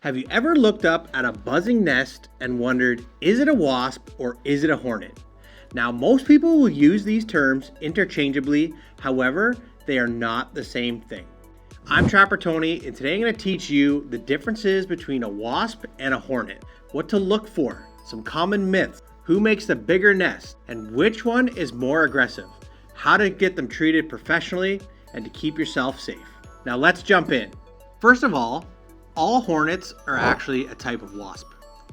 Have you ever looked up at a buzzing nest and wondered, is it a wasp or is it a hornet? Now, most people will use these terms interchangeably, however, they are not the same thing. I'm Trapper Tony, and today I'm going to teach you the differences between a wasp and a hornet, what to look for, some common myths, who makes the bigger nest, and which one is more aggressive, how to get them treated professionally, and to keep yourself safe. Now let's jump in. First of all hornets are actually a type of wasp.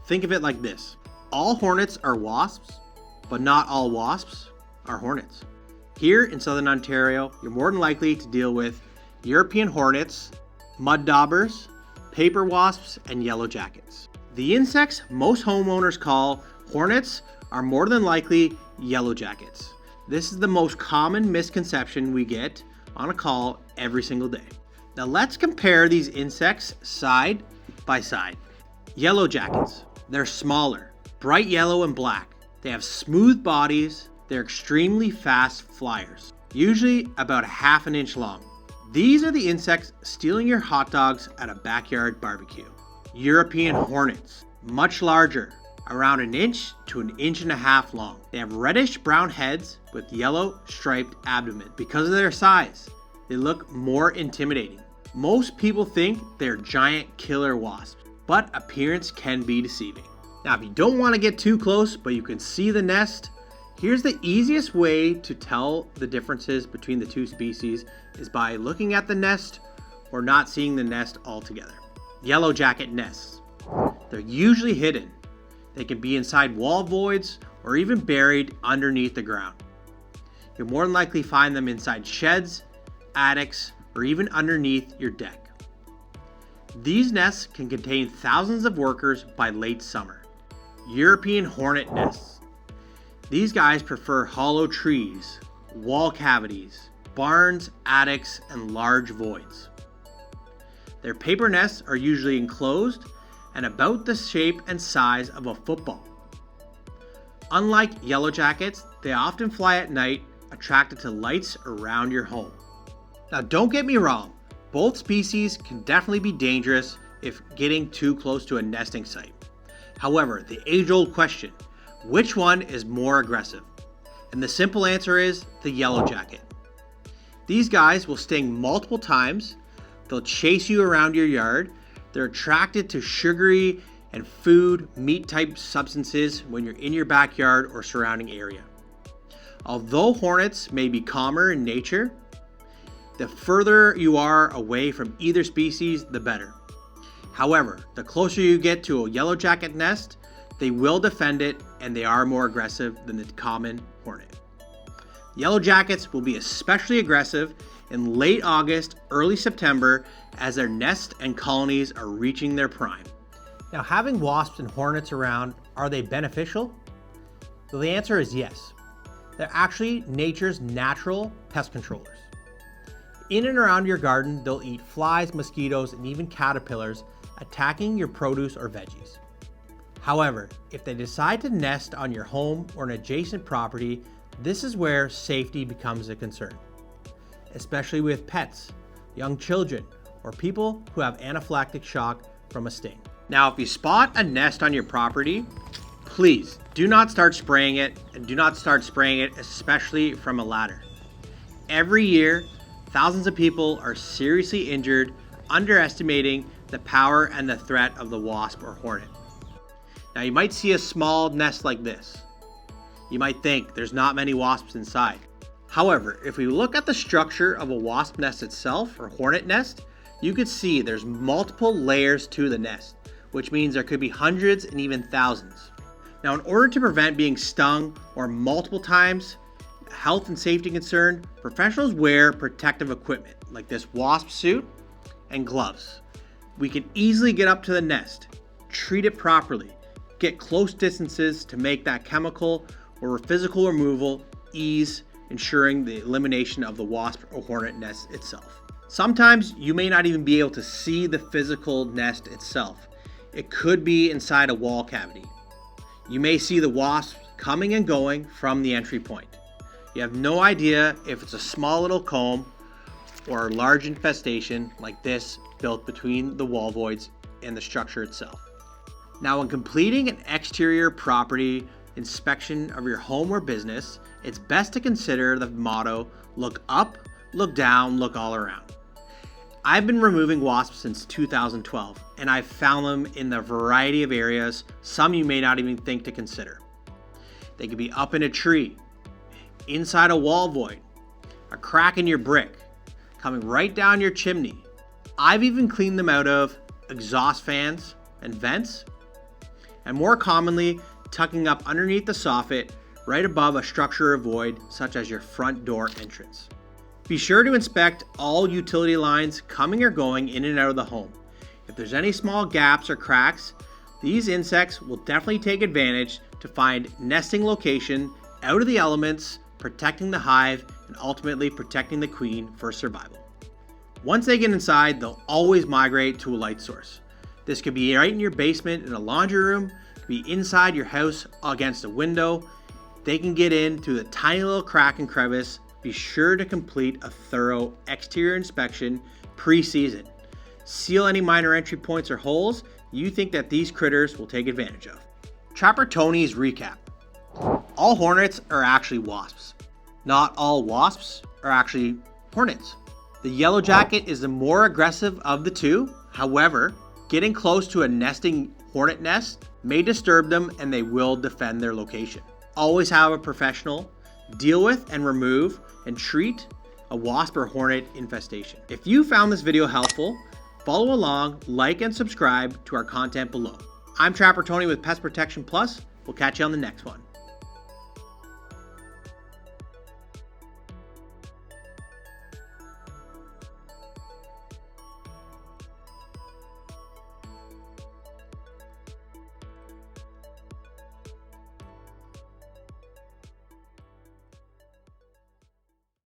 Think of it like this. All hornets are wasps, but not all wasps are hornets. Here in Southern Ontario, you're more than likely to deal with European hornets, mud daubers, paper wasps, and yellow jackets. The insects most homeowners call hornets are more than likely yellow jackets. This is the most common misconception we get on a call every single day. Now let's compare these insects side by side. Yellow jackets. They're smaller, bright yellow and black. They have smooth bodies. They're extremely fast flyers, usually about a half an inch long. These are the insects stealing your hot dogs at a backyard barbecue. European hornets. Much larger, around an inch to an inch and a half long. They have reddish brown heads with yellow striped abdomen. Because of their size, they look more intimidating. Most people think they're giant killer wasps, but appearance can be deceiving. Now, if you don't want to get too close, but you can see the nest, here's the easiest way to tell the differences between the two species is by looking at the nest or not seeing the nest altogether. Yellow jacket nests. They're usually hidden. They can be inside wall voids or even buried underneath the ground. You'll more than likely find them inside sheds, attics, or even underneath your deck. These nests can contain thousands of workers by late summer. European hornet nests. These guys prefer hollow trees, wall cavities, barns, attics, and large voids. Their paper nests are usually enclosed and about the shape and size of a football. Unlike yellow jackets, they often fly at night, attracted to lights around your home. Now, don't get me wrong, both species can definitely be dangerous if getting too close to a nesting site. However, the age-old question, which one is more aggressive? And the simple answer is the yellow jacket. These guys will sting multiple times, they'll chase you around your yard, they're attracted to sugary and food, meat type substances when you're in your backyard or surrounding area. Although hornets may be calmer in nature, the further you are away from either species, the better. However, the closer you get to a yellow jacket nest, they will defend it and they are more aggressive than the common hornet. Yellow jackets will be especially aggressive in late August, early September as their nest and colonies are reaching their prime. Now, having wasps and hornets around, are they beneficial? Well, the answer is yes. They're actually nature's natural pest controllers. In and around your garden, they'll eat flies, mosquitoes, and even caterpillars, attacking your produce or veggies. However, if they decide to nest on your home or an adjacent property, this is where safety becomes a concern, especially with pets, young children, or people who have anaphylactic shock from a sting. Now, if you spot a nest on your property, please do not start spraying it, and do not start spraying it especially from a ladder. Every year, thousands of people are seriously injured, underestimating the power and the threat of the wasp or hornet. Now, you might see a small nest like this. You might think there's not many wasps inside. However, if we look at the structure of a wasp nest itself or hornet nest, you could see there's multiple layers to the nest, which means there could be hundreds and even thousands. Now, in order to prevent being stung or multiple times, health and safety concern, professionals wear protective equipment like this wasp suit and gloves. We can easily get up to the nest, treat it properly, get close distances to make that chemical or physical removal ease, ensuring the elimination of the wasp or hornet nest itself. Sometimes you may not even be able to see the physical nest itself. It could be inside a wall cavity. You may see the wasps coming and going from the entry point. You have no idea if it's a small little comb or a large infestation like this built between the wall voids and the structure itself. Now, when completing an exterior property inspection of your home or business, it's best to consider the motto, look up, look down, look all around. I've been removing wasps since 2012, and I've found them in a variety of areas, some you may not even think to consider. They could be up in a tree, inside a wall void, a crack in your brick, coming right down your chimney. I've even cleaned them out of exhaust fans and vents, and more commonly, tucking up underneath the soffit right above a structure or void such as your front door entrance. Be sure to inspect all utility lines coming or going in and out of the home. If there's any small gaps or cracks, these insects will definitely take advantage to find nesting location out of the elements, protecting the hive and ultimately protecting the queen for survival. Once they get inside, they'll always migrate to a light source. This could be right in your basement in a laundry room, could be inside your house against a window. They can get in through the tiny little crack and crevice. Be sure to complete a thorough exterior inspection pre-season. Seal any minor entry points or holes you think that these critters will take advantage of. Trapper Tony's recap. All hornets are actually wasps. Not all wasps are actually hornets. The yellow jacket is the more aggressive of the two. However, getting close to a nesting hornet nest may disturb them and they will defend their location. Always have a professional deal with and remove and treat a wasp or hornet infestation. If you found this video helpful, follow along, like and subscribe to our content below. I'm Trapper Tony with Pest Protection Plus. We'll catch you on the next one.